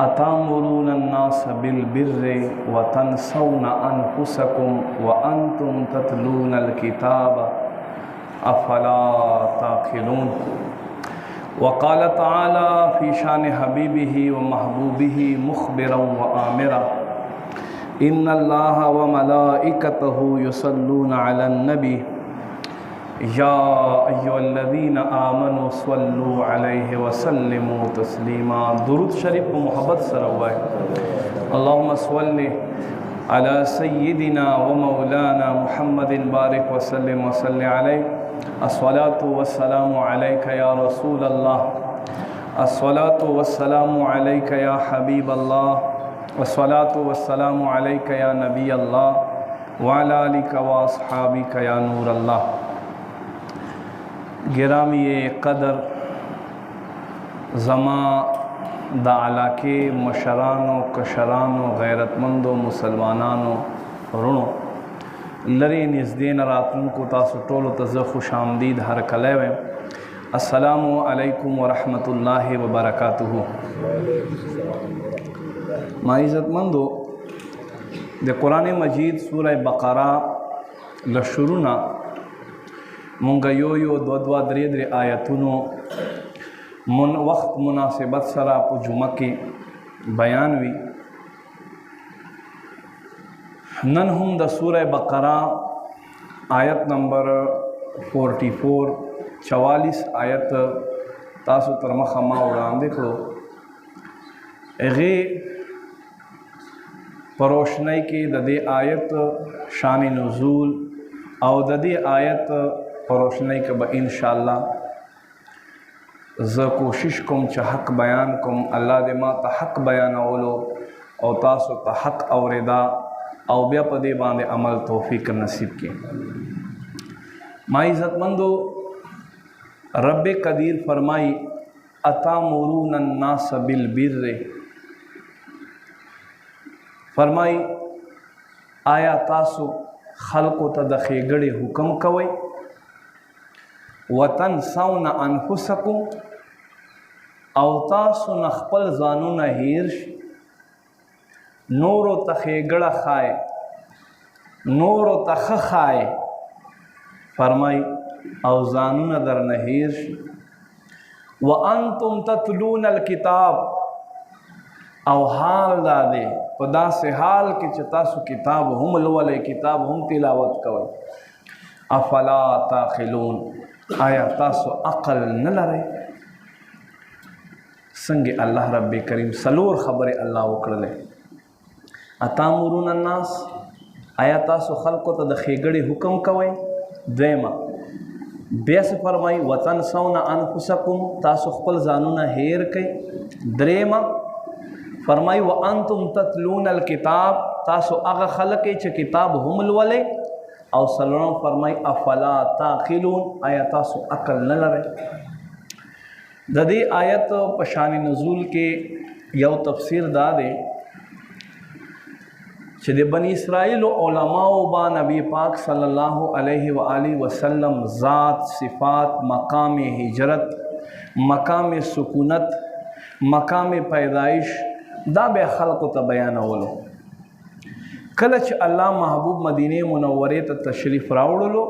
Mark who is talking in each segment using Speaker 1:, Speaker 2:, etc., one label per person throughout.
Speaker 1: अतामुरून अन्नास बिलबिर्रि व तनसौन अनफुसकुम व अंतुम ततलून अलकिताब अफला ताक़िलून। वक़ाल तआला फ़ी शान हबीबिही व महबूबिही मुख़बिरन व आमिरा इन्नल्लाह व मलाइकतहु युसल्लूना अलन नबी या अय्युहल्लज़ीना आमनू सल्लू अलैहि व सल्लिमू तस्लीमा। दुरूद शरीफ को मोहब्बत से हुआ है। अल्लाहुम्मा सल्लि अला सय्यिदिना व मौलाना मुहम्मदिन बारिक व सल्लिम व सल्लि अलैहि। अस्सलातु वस्सलामु अलैका या रसूल अल्लाह, अस्सलातु वस्सलामु अलैका या हबीब अल्लाह, अस्सलातु वस्सलामु अलैका या नबी अल्लाह व अला आलिका व अस्हाबिका या नूर अल्लाह। गिरामी कदर ज़मा दा इलाके मशरानो कशरानो गैरतमंदो मुसलमानानो रुणो लरे नज़दीन रातन को तासु टोलो तज़ खुश आमदीद हर कले वे। अस्सलामु अलैकुम व रहमतुल्लाहि व बरकातुहू। माइज़तमंदो दे कुरान मजीद सूरह बक़रा लशुरुना मुंगा यो दो द्रे द्रे आयतुनो मुन वक्त मुनासिबत सरा जुमा की बयान हुई। नन हम द सूरह बक़रा आयत नंबर 44 44 आयत तासु तरमखमा उड़ान देखो एगे परोशनाई की ददे आयत शान नुज़ूल और ददे आयत परोशनाई के ब इंशाअल्लाह ज़ कोशिश कुम च हक़ बयान कुम अल्लाह दे मा ता हक़ बयान ओलो और तासु ता हक़ औरेदा और ब्या पदे बांधे अमल तौफीक नसीब के। माई इज़्ज़तमंदो रब कदीर फरमाई अतामुरून अन्नास बिलबिर्रि, फरमाई आया तासु खल्को त द खेगड़े हुक्म कवई वतन सौन अनफुसकुम और तासु नखपल जानू न हीर्ष नूरो तखेगड़ा खाए नूरो तख खाए। फरमाई और जानू न दर न हीर्ष व अंतुम ततलून अल किताब और हाल दादे पदा से हाल के चतासु किताब हम लवले किताब हम तिलावत कवई। अफला ताक़िलून, आया तासु अक़ल न लरे। संगे अल्लाह रब्बे करीम सलोर ख़बरे अल्लाह वकड़ले अतामुरून अन्नास, आया तासु खल्को त द खेगड़े हुक्म कवई। द्वेमा बेस फरमाई वतन सौना अनफुसकुम, तासु खपल जानूना हेर कई। द्रेमा फरमाई व अंतुम ततलून अल किताब, तासु अग खलके च किताब हम लवले। और सलों फरमाई अफला ताक़िलून, आया तासु अकल न लरे। ददे आयत पशान नज़ूल के यौ तफसीर दादे चदे बनी इसराइल उलमाओ बा नबी पाक सल्लल्लाहु अलैहि व आलिहि वसल्लम ज़ात सिफ़ात मकाम हिजरत मकाम सुकूनत मकाम पैदाइश दा बे खल्क़ त बयान वलो। कलच अल्लाह महबूब मदीने मुनव्वरे त तशरीफ़ रावड़लो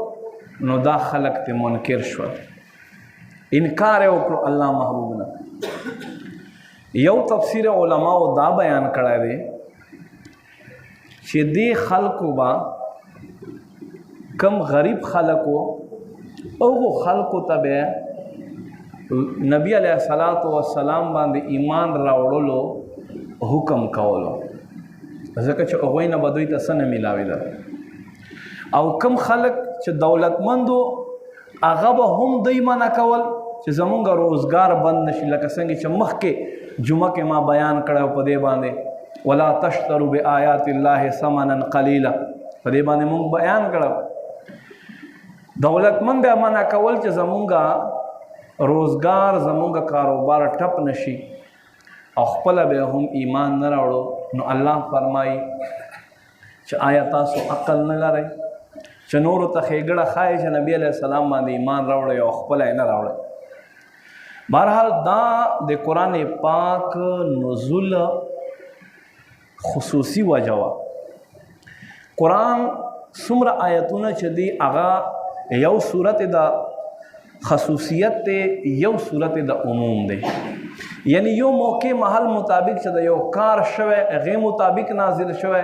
Speaker 1: नो दा खलक ते मुनकिर शव, इनकार वकड़ो अल्लाह महबूब न। यौ तफसीर उलमाओ दा बयान करा दे कि दे खल्क़ बा कम गरीब खल्क़ो और वो खल्क़ तबे नबी अलैहिस्सलातु वस्सलाम बांधे ईमान रावड़लो हुक्म कवलो ज़का च ओगोई न बदोई त सन मिलावेला। और कम खल्क़ च दौलतमंदो आगा बा हम दई मना कवल च जमुंगा रोज़गार बंद नशी लका संगे च मख के जुमा के माँ बयान कड़ा पदे बांधे वला तश्तरू बे आयातिल्लाहि समनन कलीला, पदे बांधे मुंग बयान कड़ा। दौलतमंद मना कवल च जमुंगा रोज़गार जमुंगा कारोबार टप नशी और खपल बे हम ईमान न रावड़ो नो अल्लाह फरमाई च आया तासु अकल न लरे चनोर त खेगड़ा खाए च नबी अलैहि सलाम बांधे ईमान रावड़े और खपल न रावड़े। بہرحال دا د قرآن پاک نزول خصوصی وجہ وا قرآن څومره آیتونه چې دی هغه یو صورت د خصوصیت دی یو صورت د عموم دی، یعنی یو موقع محل مطابق چې د یو کار شوی هغې مطابق نازل شوی،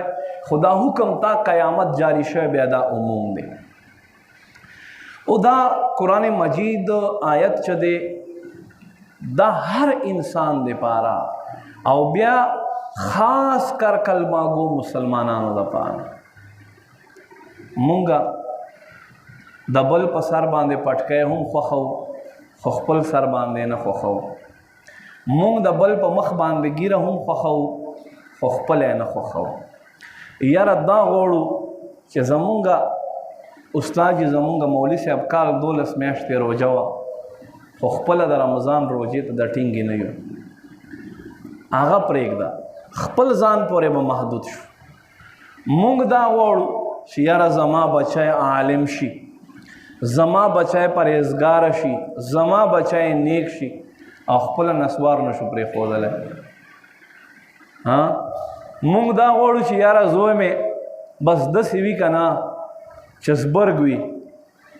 Speaker 1: خدا حکم تا قیامت جاری شوی بیا دا عموم دی. او دا قرآن مجید آیت چې دی دا هر انسان دی پارا او بیا خاص کر کلمه گو مسلمانانو دا پارا. مونږه د بل په سر باندې پټکی هم خوښو خو خپل سر باندې نه خوښو، مونږ د بل په مخ باندې ګیره هم خوښو خو خپل یې نه خوښو. یاره دا غواړو چې زمونږه استاد زمونږه مولوي صاحب کال 12 میاشتې روژه وه خو خپله د رمضان روژې ته د ټینګې نه یو، هغه پرېږده خپل ځان پورې به محدود شو. مونږ دا غواړو چې یاره زما بچی عالم شي، زما بچی پرهیزګار شي، زما بچی نیک شي او خپله نسوار نشو پرېښودلی. مونږ دا غواړو چې یاره زوی مې بس داسې وي که نه چې زبرګ وي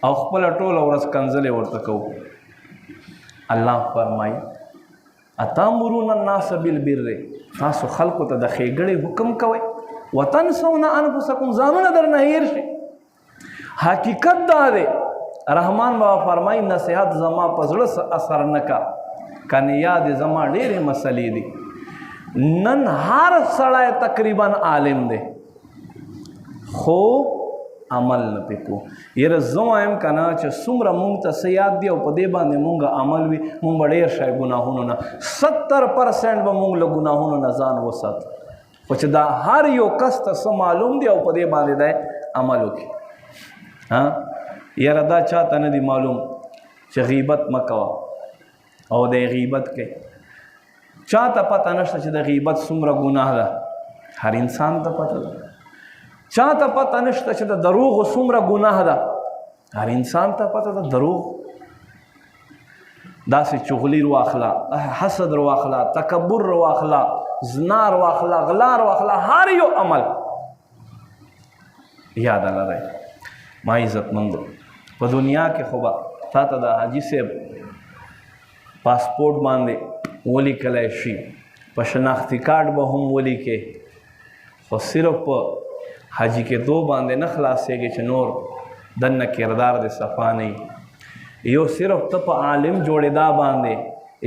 Speaker 1: او خپله ټوله ورځ کنځلې ورته کوو. الله فرمایي اتامرون الناس بالبر، تاسو خلکو ته د ښېګړې حکم کوئ، وتنسون انفسکم، ځانونه درنه هیر شي. حقیقت دا دی رحمان بابا فرمایي نصیحت زما په زړه اثر نه کا کنه یاد زما ډېرې مسلې دي. نن هر سړی تقریبا عالم دی خو عمل نه پې کو. یاره زه وایم که نه چې څومره مونږ ته څه یاد دي او په دې باندې مونږ عمل وي مونږ به ډېر شی ګناهونو نه 70% به مونږ له ګناهونو نه ځان وساتو، خو چې دا هر یو کس ته څه معلوم دی او په دې باندې دی عمل وکړي. یاره دا چاته نه دی معلوم چې غیبت مه کوه او د غیبت کوي، چاته پته نشته چې د غیبت څومره ګناه ده، هر انسان ته پته ده. چاته پته نشته چې د دروغو څومره ګناه ده، هر انسان ته پته ده. دروغ داسې چغلي رواخله، حسد رواخله، تکبر رواخله، زنا رواخله، غلا رواخله، هر یو عمل یاد لرئ. ما عزتمندو په دنیا کې خو به تا ته د حاجي صاحب پاسپورټ باندې ولیکلی شي، په شناختي کارډ به هم ولیکې، خو صرف په حاجي کېدو باندې نه خلاصېږي چې نور دننه کردار دې صفا نه وي. یو صرف ته په عالم جوړېدا باندې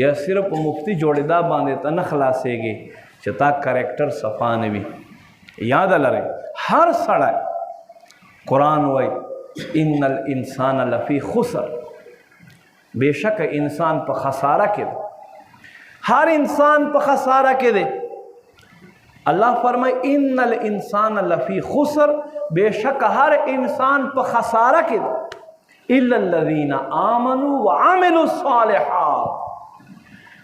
Speaker 1: یا صرف په مفتی جوړېدا باندې ته نه خلاصېږي چې تا کریکټر صفا نه وي. یاد لرئ هر سړی قرآن وایي ان الانسان لفی خسر، بېشکه انسان په خساره کې دی، هر انسان په خساره کې دی. الله فرمایي ان الانسان لفی خسر، بېشکه هر انسان په خساره کې دی الا الذین آمنوا وعملوا الصالحات،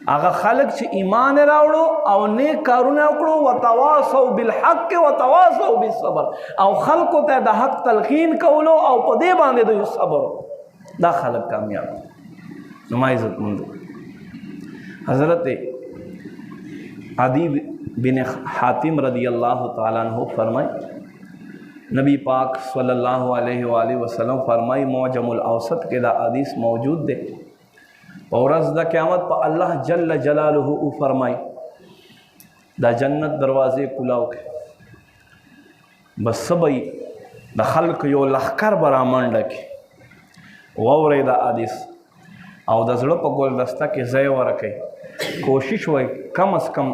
Speaker 1: هغه خلک چې ایمان راوړو او نیک کارونه وکړو، وتواصوا بالحق وتواصوا بالصبر، او خلکو ته د حق تلقین کولو او په دې باندې دوی صبر، دا خلک کامیاب. نو ما عزتمندو حضرت عدی بن حاتم رضی اللہ تعالیٰ عنہ فرمائی نبی پاک صلی اللہ علیہ وآلہ وسلم فرمائی معجم الاوسط کے دا حدیث موجود دے اور از دا قیامت پا اللہ جل جلالہ فرمائی دا جنت دروازے کلاو کے بس سبئی دا خلق یو لخکر برا منڈا کے ووری دا حدیث او د زړه په ګلدسته کې ځای ورکوي، کوشش وای کم از کم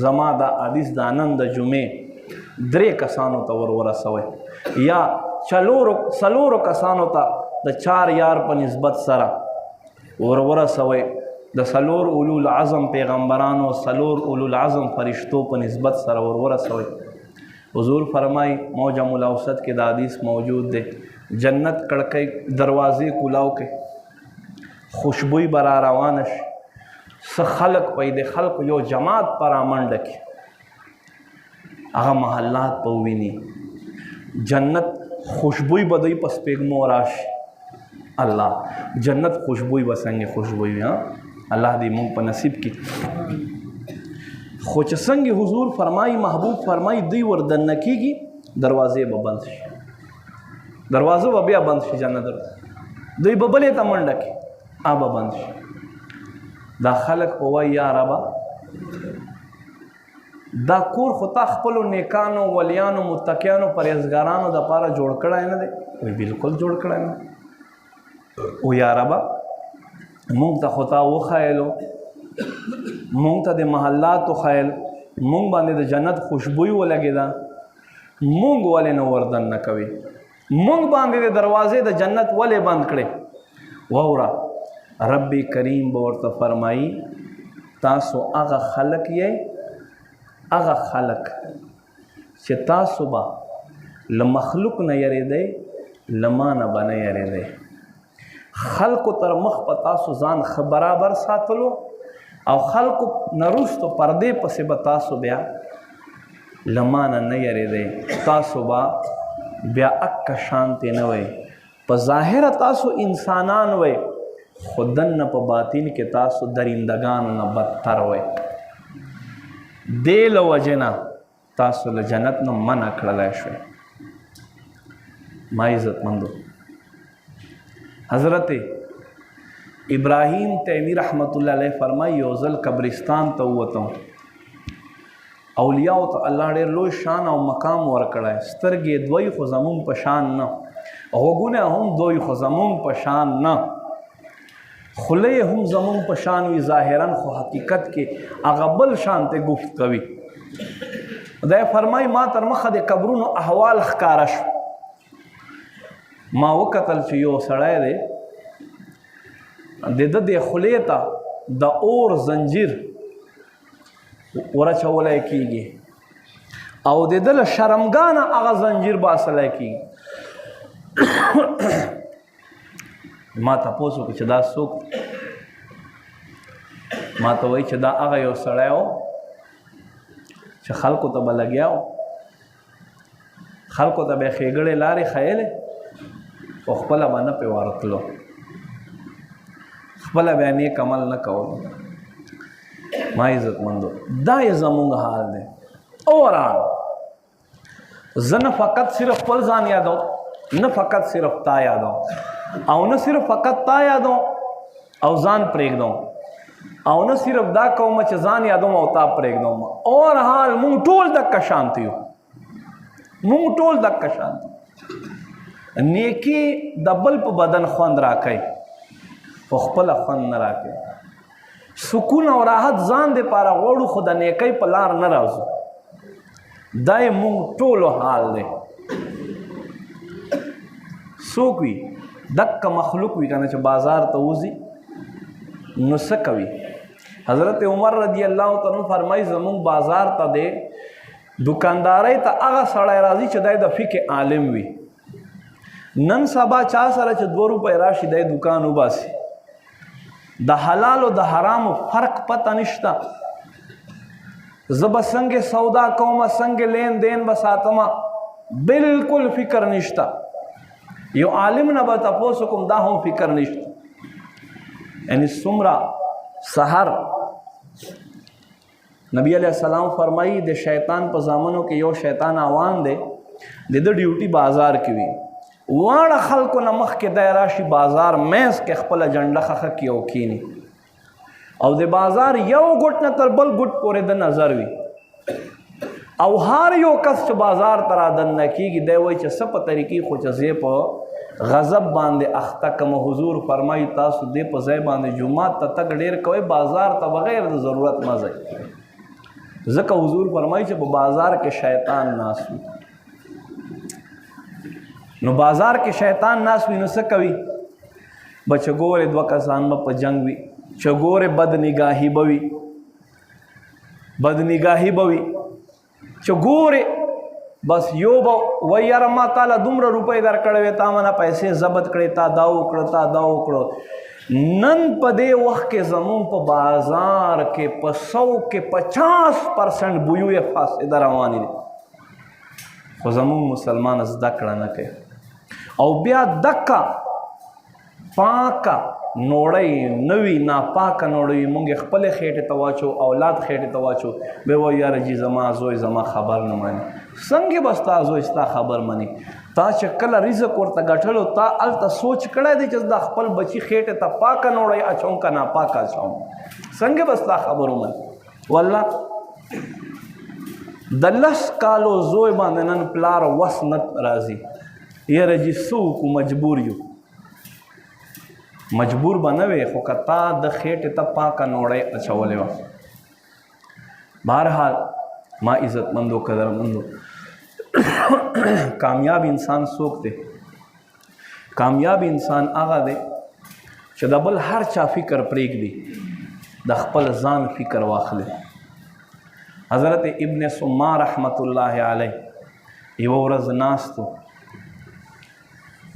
Speaker 1: زما دا حدیث د نن د جمعې 3 کسانو ته ورسوئ یا څلورو کسانو ته د 4 یار په نسبت سره ورسوئ، د 4 اولو العظم پیغمبرانو 4 اولو العظم فرشتو په نسبت سره ورسوئ. حضور فرمائی معجم الاوسط کې دا حدیث موجود دی، جنت کړکۍ دروازې کلاو کې خوشبوئی برا روانش س خلق پیدا خلق یو جماعت پر آمنڈ کی آغا محلات پوینی جنت خوشبوئی بدئی پس پیغمو راش اللہ جنت خوشبوئی بسنگے خوشبوئی ہاں الله دې مونږ په نصیب کړي. خو چې څنګه حضور فرمایي محبوب فرمایي دوی ور دننه کېږي دروازې به بند شي، دروازه به بیا بند شي جنت دوی به بلې ته منډه کړي به بند شي. دا خلک به وایي یا ربه دا کور خو تا خپلو نیکانو ولیانو متقیانو پرهیزګارانو دپاره جوړ کړی نه دی؟ وایي بالکل جوړ کړی نه. او یا ربه مونږ ته خو تا وښایلو، مونږ ته د محلاتو ښایل، مونږ باندې د جنت خوشبویي ولګېده، مونږ ولې نه وردن نه کوي؟ مونږ باندې د دروازې د جنت ولې بند کړې؟ واوره رب کریم به ورته فرمایي تاسو هغه خلک یې، هغه خلک چې تاسو به له مخلوق نه یریدئ، له ما نه به نه یریدئ. خلکو تر مخ په تاسو ځان ښه برابر ساتلو او خلکو نه وروستو پردې پسې به تاسو بیا له ما نه نه یریدئ. تاسو به بیا اکه شانتې نه وئ. په ظاهره تاسو انسانان وئ خو دننه په باطن کې تاسو درندګانو نه بدتر وئ. دې له وجې نه تاسو له جنت نه منع کړلی شوئ. ما عزتمندو حضرت ابراهیم تیمی رحمت الله علیه فرمایي یو ځل قبرستان ته ووتم، اولیاء ته الله ډېر لوی شان او مقام ورکړی، سترګې دوی خو زمونږ په شان نه، غوږونه هم دوی خو زمونږ په شان نه، خوله یې هم زمونږ په شان وي ظاهرا، خو حقیقت کې هغه بل شان ته گفت کوي. دا فرمایي ما تر مخه د قبرونو احوال ښکاره شو. ما وکتل چې یو سړی دی د ده د خولې ته د اور زنجیر ورچولی کېږي او د ده له شرمګانه هغه زنجیر باسلی کېږي. ما تپوس وکړو چې دا څوک؟ ما ته وایي چې دا هغه یو سړی و چې خلکو ته به لګیا و، خلکو ته به یې ښېګړې لارې ښیلې خو خپله به نه پرې ورتلو، خپله به یې نیک عمل نه کولو. ما عزتمندو دا یې زمونږ حال دی. اوورال زه نه فقط صرف خپل ځان یادوم، نه فقط صرف تا یادوم او نه صرف فقط تا یادوم او ځان پرېږدوم او نه صرف دا کوم چې ځان یادوم او تا پرېږدوم. اوورال مونږ ټول دکه شانتي یو، مونږ ټول دکه شانتي. نیکی د بل په بدن خوند راکوي خو خپله خوند نه راکوي. سکون او راحت ځان دپاره غواړو خو د نیکۍ په لار نه راځو. دا یې مونږ ټولو حال دی. څوک وي دکه مخلوق وي که نه چې بازار ته وځي نو څه کوي؟ حضرت عمر رضی الله تعالی فرمایي زمونږ بازار ته دی دکاندارۍ ته هغه سړی راځي چې دی د فقه عالم وي. نن سبا چا سره چې 2 روپۍ راشي دی دکان وباسي، د حلال او د حرامو فرق پته نشته. زه به څنګه سودا کوم، څنګه لین دین به ساتم، بالکل فکر نشته. یو عالم نه به تپوس کوم دا هم فکر نشته. یعنی څومره سحر نبی علیہ السلام فرمایي د شیطان په زامنو کې یو شیطان اوان دی، د ده ډیوټي بازار کې وي. واړه خلکو نه مخکې دی راشي بازار منځ کې خپله جنډه خښه کړي او کښېني او د بازار یو ګوټ نه تر بل ګوټ پورې د نظر وي او هر یو کس چې بازار ته رادننه کېږي دی وایي چې څه په طریقې خو چې زه په غضب باندې اخته کم. حضور فرمایي تاسو دې په ځای باندې جومات ته تګ ډېر کوئ، بازار ته بغیر د ضرورت مه ځئ. ځکه حضور فرمایي چې په بازار کې شیطان ناست وي. نو بازار کې شیطان ناست وي نو څه کوي؟ به چې ګورې 2 کسان به په جنګ وي، چې ګورې بد نگاهي به وي، بد نگاهي به وي، چې ګورې بس یو به وایي یاره ما تاله دومره روپۍ درکړې وې، تا منه پیسې ضبط کړې، تا دا وکړه، تا دا وکړه. نن په دې وخت کې زمونږ په بازار کې په 100 کې 50% بویوې فاسده روانې دي خو زمونږ مسلمان زده کړه نه کوي. او بیا دکه پاکه نوړی نوي ناپاکه نوړی مونږ خپلې خېټې ته واچو اولاد خېټې ته واچو بیا وایي یاره جي زما زوی زما خبر نه مني. څنګه به ستا زوی ستا خبر مني؟ تا چې کله رزق ورته ګټلو تا هلته سوچ کړی دی چې دا خپل بچي خېټې ته پاکه نوړی اچوم که ناپاکه اچوم؟ څنګه به ستا خبر ومني؟ والله د 10 کالو زوی باندې نن پلار وس نه راځي. یاره جي څه وکړو؟ مجبور یو. مجبور به نه وې خو که تا د خېټې ته پاکه نوړی اچولې وه. بهرحال ما عزتمندو قدرمندو کامیاب انسان څوک دی؟ کامیاب انسان هغه دی چې د بل هر چا فکر پرېږدي د خپل ځان فکر واخلي. حضرت ابن سما رحمت الله علیه یوه ورځ ناست و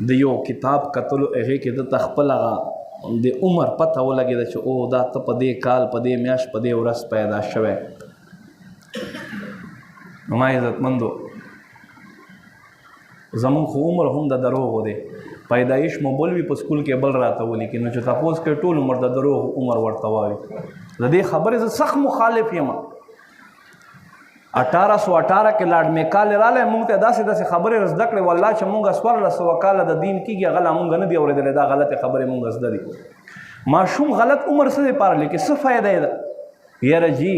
Speaker 1: د یو کتاب کتلو هغې کې دته خپل هغه د عمر پته ولګېده چې او دا ته په دې کال په دې میاشت په دې ورځ پیدا شوی. نو ما عزتمندو زمونږ خو عمر هم د دروغو دی. پیدایش مو بل وي په سکول کې بل راته ولیکي نو چې تپوس کوي ټول عمر د دروغ عمر ورته وایي. د دې خبرې زه سخت مخالف یم. 1818 کې لاډ میکال رالی مونږ ته داسې داسې خبرې زده کړې والله چې مونږ 1400 کاله د دین کېږي هغه لا مونږ نه دي اورېدلی دا غلطې خبرې مونږ زده دي. ماشوم غلط عمر څه دپاره لیکي څه فایده یې ده؟ یاره جي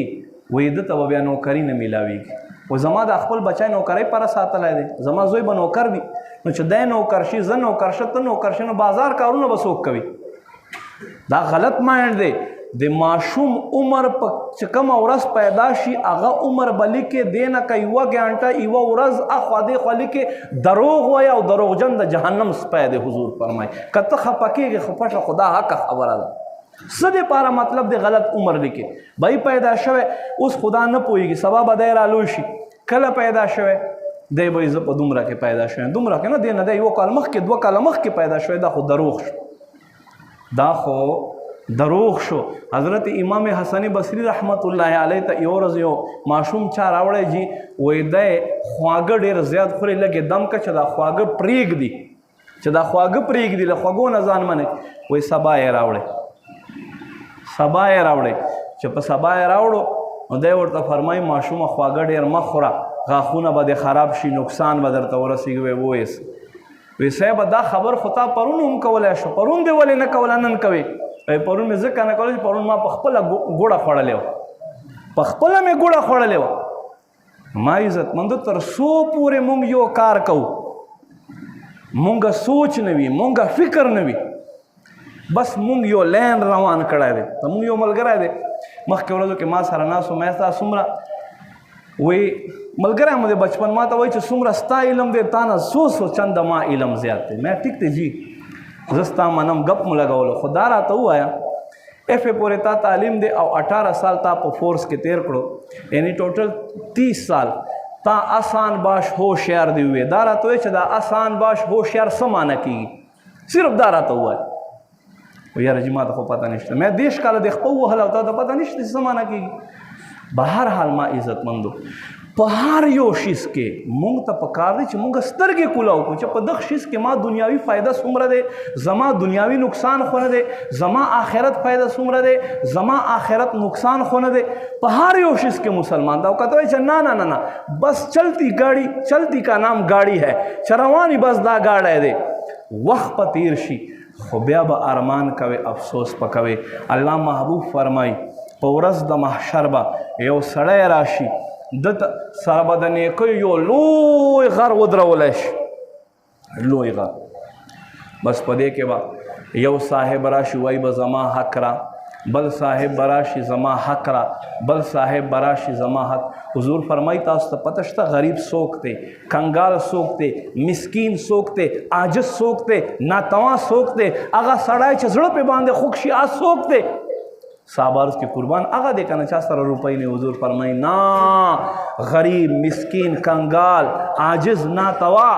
Speaker 1: وایي ده ته به بیا نوکري نه میلاویږي. و زما د خپل بچی نوکرۍ پره ساتلی دی زما زوی به نوکر وي نو چې دی نوکر شي زه نوکر شه ته نوکر شي نو بازار کارونه به څوک کوي؟ دا غلط مایند دی. د ماشوم عمر په چې کومه ورځ پیدا شي هغه عمر به لیکې دی نه که یوه ګنټه یوه ورځ اخوا دېخوا لیکې دروغ وایي او دروغجن د جهنم سپی دی. حضور فرمایي که ته خفه کېږې خو پټه خو دا حقه خبره ده. څه دپاره مطلب د غلط عمر لیکې؟ بهی پیدا شوی اوس خدا نه پوهېږي سبا به دی رالوی شي کله پیدا شوی دی به زه په دومره کې پیدا شوی دومره کې نه دی نه دی یو کال مخکې 2 کاله مخکې پیدا شوی دا خو دروغ شو. دا خو دروغ شو. حضرت امام حسن بصری رحمت الله علیه ته یو ورځ یو ماشوم چا راوړی جي وایي دی خواږه ډېر زیات خوري لږې دم که چې دا خواږه پرېږدي چې دا خواږه پرېږدي له خوږو نه ځان منې وایي سبا یې راوړی سبا یې راوړی چې په سبا یې راوړو نو دی ورته فرمایي ماشومه خواږه ډېر مه خوره غاښونه به دې خراب شي نقصان به درته ورسېږي. وایي وویس وایي صاحبه دا خبر خو تا پرون هم کولی شو پرون دې ولې نه کوله نن کوې؟ وایي پرون مې ځکه نه کولی چې پرون ما په خپله ګوړه خوړلې وه په خپله مې ګوړه خوړلې وه. ما عزتمندو تر څو پورې مونږ یو کار کوو مونږ سوچ نه وي مونږ فکر نه وي بس مونږ یو لین روان کړی دی. زمونږ یو ملګری دی مخکې ورځو کې ما سره ناست و ما ستا څومره وایي ملګری مو دی بچپن ما ته وایي چې څومره ستا علم دی تا نه څو چنده ما علم زیات دی. ما ټیک دی جي زه ستا منم ګپ مو لګولو خو دا راته ووایه ایف اے پورې تا تعلیم دی او 18 سال تا په فورس کې تیر کړو یعنی ټوټل 30 سال تا آسان باش ہوشیار دی وې. دا راته وایي چې دا آسان باش ہوشیار څه معنی کېږي صرف دا راته ووایه. یاره جي ما ته خو پته نشته مې 10 کاله د خپل وهل او تا ته پته نشته چې څه معنی کېږي. بهرحال ما عزتمندو په هر یو شیز کې مونږ ته پکار دی چې مونږ سترګې کولاو کړو چې په دغه شیز کې ما دنیاوي فایده څومره دی زما دنیاوي نقصان خو نه دی زما آخرت فایده څومره دی زما آخرت نقصان خو نه دی. په هر یو شیز کې مسلمان دا او کته وایي چې نه نه نه نه بس چلتی گاڑی چلتی کا نام گاڑی ہے چروانی بس دا گاڑی دی وخت په تیر شي خو بیا به ارمان کوي افسوس پکوي. الله محبوب فرمایي په ورځ د محشر به یو سړی راشي د سره به د نیکیو یو لوی غر ودرولی شي لوی غر بس په دې کې به یو صاحب راشي وایي به زما حق را بل صاحب براشي زما حق را بل صاحب براشي زما حق. حضور فرمایي تاسو ته پته شته غریب څوک دی کنګال څوک دی مسکین څوک دی عاجز څوک دی ناتوا څوک دی هغه سړی چې زړه پې باندې خوږ شي هغه څوک دی؟ صحابارز کی قربان هغه دی که نه چا سره روپۍ نه. حضور فرمایي نه غریب مسکین کنګال عاجز ناتوا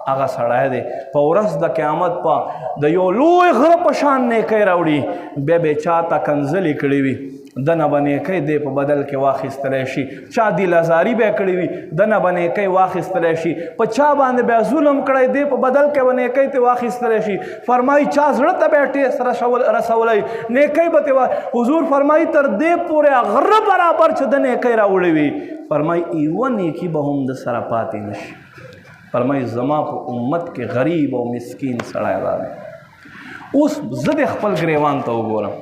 Speaker 1: هغه سړی دی په ورځ د قیامت په د یو لوی غره په شان نیکۍ راوړي بیا به چا ته کنځلې کړې وي دنه به نیکۍ دی په بدل کې واخیستلی شي. چا دلازاري به یې کړې وي دنه به نیکۍ واخیستلی شي. په چا باندې به ظلم کړی دی په بدل کې به نیکۍ ته واخیستلی شي. فرمایي چا زړه ته به یې ټیس رسولی نیکۍ به ته حضور فرمایي تر دې پورې غره برابر چې د نیکۍ راوړې وي فرمایي یوه نیکي به هم د سره پاتې نه شي. فرمایي زما په امت کې غریب او مسکین سړی را دی. اوس زه د خپل ګریوان ته وګورم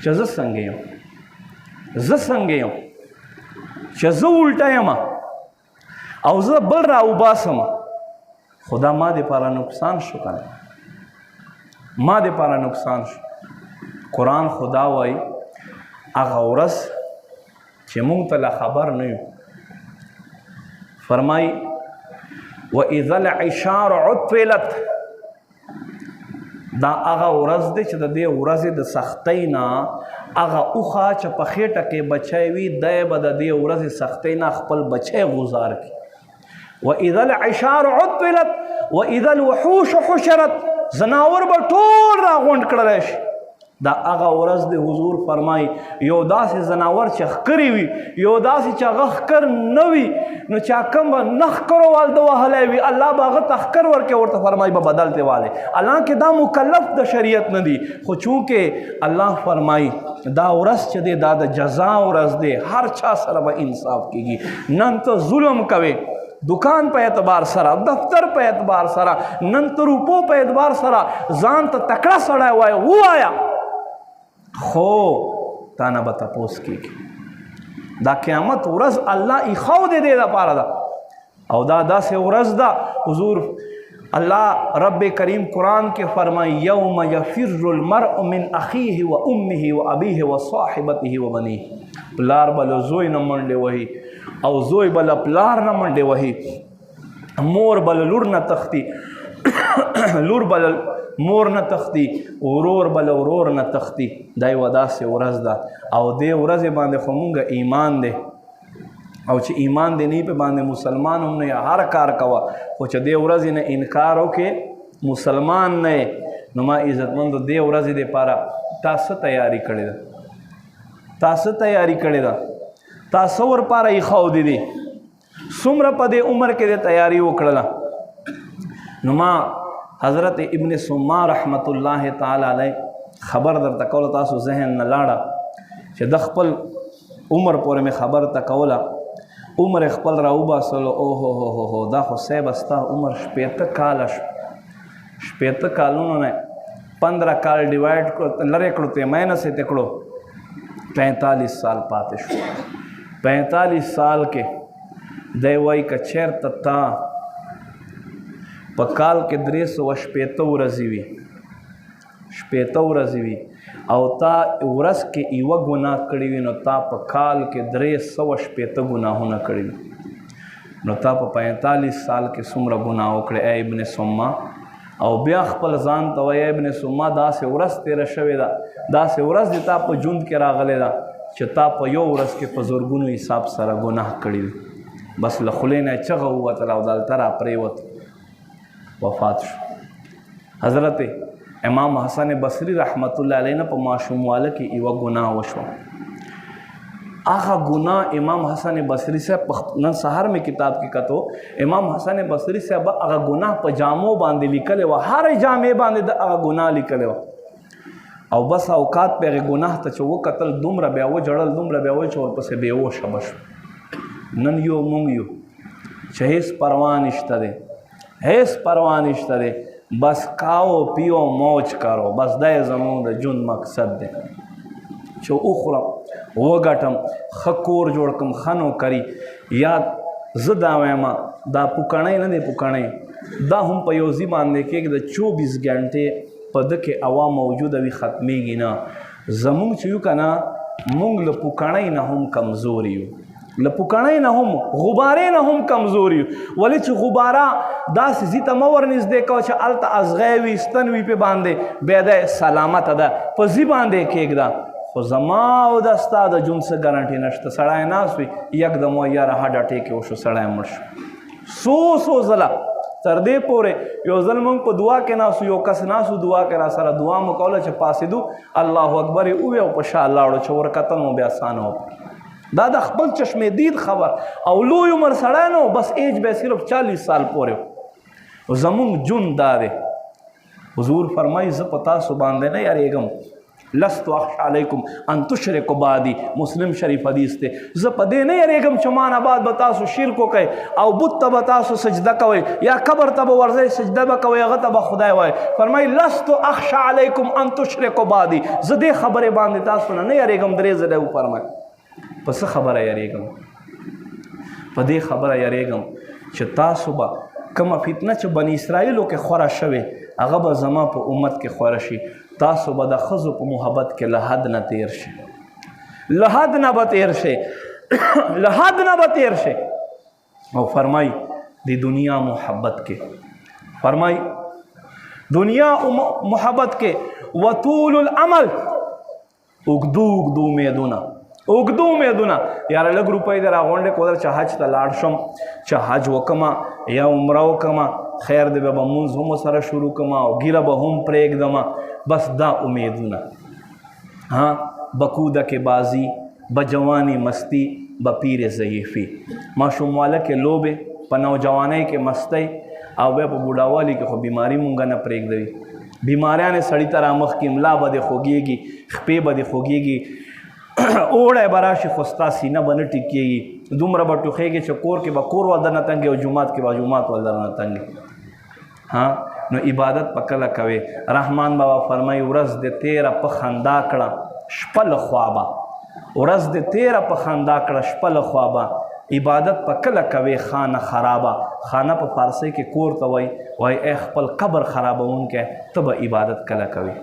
Speaker 1: چې زه څنګه یم چې زه الټه یم او زه بل را وباسم خو دا ما دپاره نقصان شو که نه ما دپاره نقصان شو. قرآن خدا وایي هغه ورځ چې موږ ته لا خبر نه یو فرمایي وإذا العشار عطلت دا هغه ورځ دی چې د دې ورځې د سختۍ نه هغه اوښه چې په خېټه کې بچی وي دی به د دې ورځې سختۍ نه خپل بچی غوزار کړي. وإذا العشار عطلت وإذا الوحوش حشرت زناور به ټول راغونډ کړلی شي. دا هغه ورځ دی حضور فرمایي یو داسې زناور چې ښکرې وي یو داسې چې هغه ښکر نه وي نو چې کوم به نه ښکرو والده وهلی وي الله به هغه ته ښکر ورکوي ورته فرمایي به بدل ته والی حالانکې دا مکلف د شریعت نه دي خو چونکې الله فرمایي دا ورځ چې دی دا د جزا ورځ دی هر چا سره به انصاف کېږي. نن ته ظلم کوې دکان په اعتبار سره دفتر په اعتبار سره نن ته روپو په اعتبار سره ځان ته تکړه سړی وایه ووایه خو تا نه به تپوس کېږي. دا قیامت ورځ الله ایښو د دې دپاره ده او دا داسې ورځ ده حضور الله رب کریم قرآن کې فرمایي یوم یفر المرء من اخیه و امه و ابیه و صاحبته و بنیه. پلار به له زوی نه منډې وهي او زوی به له پلار نه منډې وهي. مور به له لور نه تښتي لور به له مور نه تښتي ورور به له ورور نه تښتي. دا یوه داسې ورځ ده او دې ورځې باندې خو مونږ ایمان دی او چې ایمان دی نه په باندې مسلمان هم نه هر کار کوه خو چې دې ورځې نه انکار وکړې مسلمان نه نو ما عزتمندو دې ورځې دپاره تا څه تیاري کړې ده تا څه تیاري کړې ده تا څه ورپاره ایښودې دي څومره په دې عمر کې دې تیاري وکړله. نو ما حضرت ابن سما رحمت الله تعالی علیه خبر درته کوله تاسو ذهن نه لاړه چې د خپل عمر پورې مې خبر ته کوله عمر خپل را وباسلو اوهو دا خو صاحب ستا عمر 80 کاله شو 80 کالونو نه 15 کال ډیوایډ کړو لرې کړو ته ماینس یې ته کړو 45 سال پاتې شو. 45 سال کې دی وایي که چېرته تا په کال کې 360 ورځې وي 80 ورځې وي او تا ورځ کې یوه ګناه کړې وي نو تا په کال کې 360 ګناهونه کړي وي نو تا په 45 سال کې څومره ګناه وکړې ای ابن سما او بیا خپل ځان ته وایي ابن سما داسې ورځ تېره شوې ده داسې ورځ دې تا په ژوند کې راغلی ده چې تا په یو ورځ کې په زرګونو حساب سره ګناه کړي وي بس له خولې نه یې چغه ووتله او دلته را پرېوت وفات شو. حضرت امام حسن بصری رحمت الله علیه نه په ماشومواله کې یوه ګناه وشوه. هغه ګناه امام حسن بصری صاحب نن سهار مې کتاب کې کتو امام حسن بصری صاحب هغه ګناه په جامو باندې لیکلی وه هر جامې باندې د هغه ګناه لیکلی وه او بس اوقات په هغې ګناه ته چې وکتل دومره بیا وجړل دومره بیا وایي چې ورپسې بېهوشه به شو. نن یو مونږ یو چې هېڅ پروا نشته دی هیڅ پروا نشته دی بس کاو پیو موج کرو بس دا زمونږ د ژوند مقصد دی چې وخورم وګټم ښه کور جوړ کړم ښه نوکري یا زه دا وایم دا پوکڼی نه دی پوکڼی دا هم په یو ځي باندې کېږي د 24 ګنټې په ده کې هوا موجوده وي ختمیږي نه. زمونږ چې یو که نه مونږ له پوکڼۍ نه هم کمزور یو له پوکڼۍ نه هم غبارې نه هم کمزور یو ولې چې غباره داسې ځي ته مه ورنږدې کوه چې هلته ازغی وي ستن وي پې باندې بیا دی سلامته ده په ځي باندې کېږده خو زما او د ستا د ژوند څه ګارنټي نشته. سړی ناست وي یکدم وایي یاره هارډ اټیک یې وشو سړی مړ شو څو ځله تر دې پورې یو ځل موږ په دعا کې ناسو، یو کس ناسو دعا کې را سره دعا مو کوله چې پاسېدو الله اکبر یې ووی او په شا لاړو چې ورکتل مو بیا اسانه وکړو. دا د خپل چشم دید خبر او لوی عمر سړی نو، بس ایج به صرف 40 سال پورې. زمونږ جون دا دی. حضور فرمایي زه په تاسو باندې نه یریږم، لست اخشى علیکم ان تشرکوا بعدی، مسلم شریف حدیث دی. زه په دې نه یریږم چې ما نه بعد به تاسو شرک وکئ او بت ته به تاسو سجده کوئ یا قبر ته به ورځئ سجده به کوئ، هغه ته به خدای وایي. فرمایي لست اخشى علیکم ان تشرکوا بعدی، زه دې خبرې باندې تاسو نه یریږم. درې ځله وفرمایي په څه خبره یریږم؟ په دې خبره یریږم چې تاسو به کومه فتنه چې بني اسرائیلو کې خوره شوې هغه به زما په امت کې خوره شي. تاسو به د ښځو په محبت کې له حد نه تیر شي، له حد نه به تیر شي، له حد نه به تیر شي. او فرمای د دنیا محبت کې، فرمای دنیا محبت کې وطول العمل، اوږدو اوږدو امیدونه، اوږدو امیدونه. یاره لږ روپۍ دې راغونډې کړو چې حج ته لاړ شم، چې حج وکړمه یا عمره وکړمه، خیر دی به مونځ هم سره شروع کړمه او ګیره به هم پرېږدمه. بس دا امیدونه. ها بکوده کې بازی، بجوانی مستی، بپیر ضعیفی. ماشومواله کې لوبې، په نوجوانۍ کې مستی او بیا په بوډاوالي کې خو بیماري مونږ نه پرېږدوي. بیماریان یې سړي ته رامخ کړي، ملا به دې خوږېږي، خپې به دې خوږېږي، اوړی به راشي خو ستا سینه به نه ټیکېږي، دومره به ټوخېږي چې کور کې به کور ول درنه تنګي او جومات کې به جومات ول درنه تنګي. ها نو عبادت په کله کوې؟ رحمان بابا فرمایي ورځ دې تیره په خندا کړه شپه له خوا به، ورځ دې تیره په خندا کړه شپه له خوا به. عبادت په کله کوې؟ خانه خرابه. خانه په فارسی کې کور ته وایي ای خپل قبر خرابونکی ته به عبادت کله کوې؟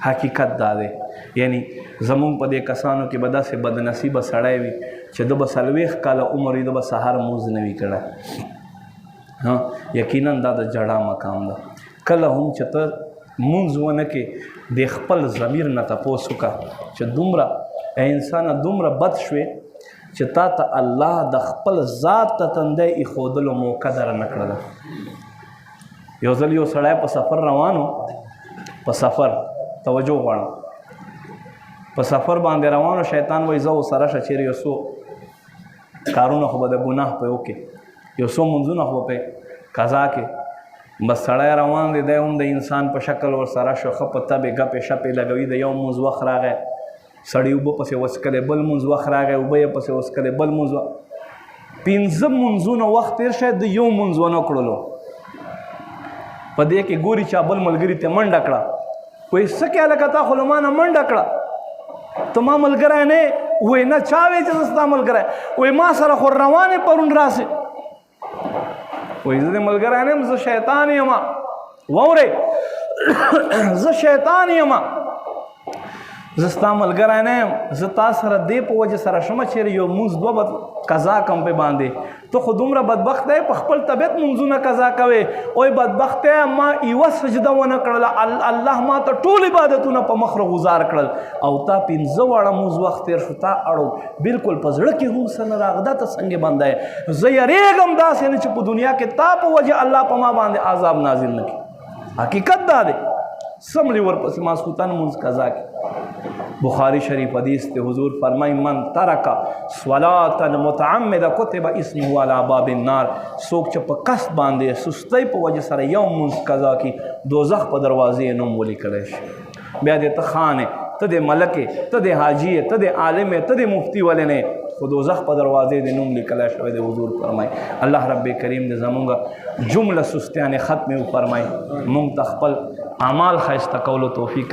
Speaker 1: حقیقت دا دی. یعنی زمونږ په دې کسانو کې به داسې بدنصیبه سړی وي چې د به 40 کاله عمر وي، د به سهار مونځ نه وي کړی. ها یقینا دا د جړا مقام ده. کله هم چې ته مونځ ونه کې د خپل ضمیر نه تپوس وکړه چې دومره انسانه دومره بد شوې چې تا ته الله د خپل ذات ته تندی ایښودلو موقع در نه کړله. یو ځل یو سړی په سفر روانو، په سفر توجه غواړم، په سفر باندې روانو، شیطان وایي زه سره شه چیرې یو څو کارونه خو به د ګناه په وکړي، یو څو منځونه خو به قضا کې. بس سړی روان دی، دی هم د انسان په شکل ورسره شو، ښه په تبې ګپې شپې لګوي. د یو منځ وخت راغی، سړی اوبه پسې وڅکلی، بل منځ وخت راغی، اوبه یې پسې وڅکلی، بل منځ 15 منځونه وخت تېر شی، د یو منځ ونه کړلو. په دې کې ګوري چا بل ملګري ته منډه کړه، وایي څه کې هلکه تا خو له ما نه منډه کړه، ته ما ملګری نه یې؟ وایي نه چا وایي چې زه ستا ملګری؟ وایي ما سره خو روان یې پرون راسې. وایي زه دې ملګری نه یم، زه شیطان یم. واورئ زه شیطان یم، زه ستا ملګری نه یم. زه تا سره دې په وجه سره شمه چېرې یو مونځ دوه به قضا کم پې باندې. ته خو دومره بدبخت دی، په خپل طبیعت مونځونه قضا کوې. وایي بدبخت دی، ما یوه سجده ونه کړله، الله ما ته ټول عبادتونه په مخ غزار کړل او تا 15 واړه مونځ وخت تېر شو، تا اړو بلکل په زړه کې هم څه نه راغله. ته څنګه بنده یې؟ زه یریږم داسې نه چې په دنیا کې تا په وجه الله په ما باندې عذاب نازل نه کړي. حقیقت دا دی. سمړي ورپسې ماسخوتن مونځ قضا کړي. بخاری شریف حدیث ته حضور فرمای من ترک صلاة متعمد کتب اسمه علی باب النار. څوک چې په قصد باندې سستۍ په وجه سره یو مونځ قضا کړي، دوزخ په دروازې نوم ولیکلی شي. بیا دې ته خان یې، ته د ملک یې، ته د حاجي یې، ته د عالم یې، ته د مفتي ولې نه یې، خو دوزخ په دروازې د نوم لیکلی شوی دی. حضور فرمای الله رب کریم دې زمونږ جمله سستیانې ختمې وفرمای، مونږ ته خپل اعمال ښایسته کولو توفیق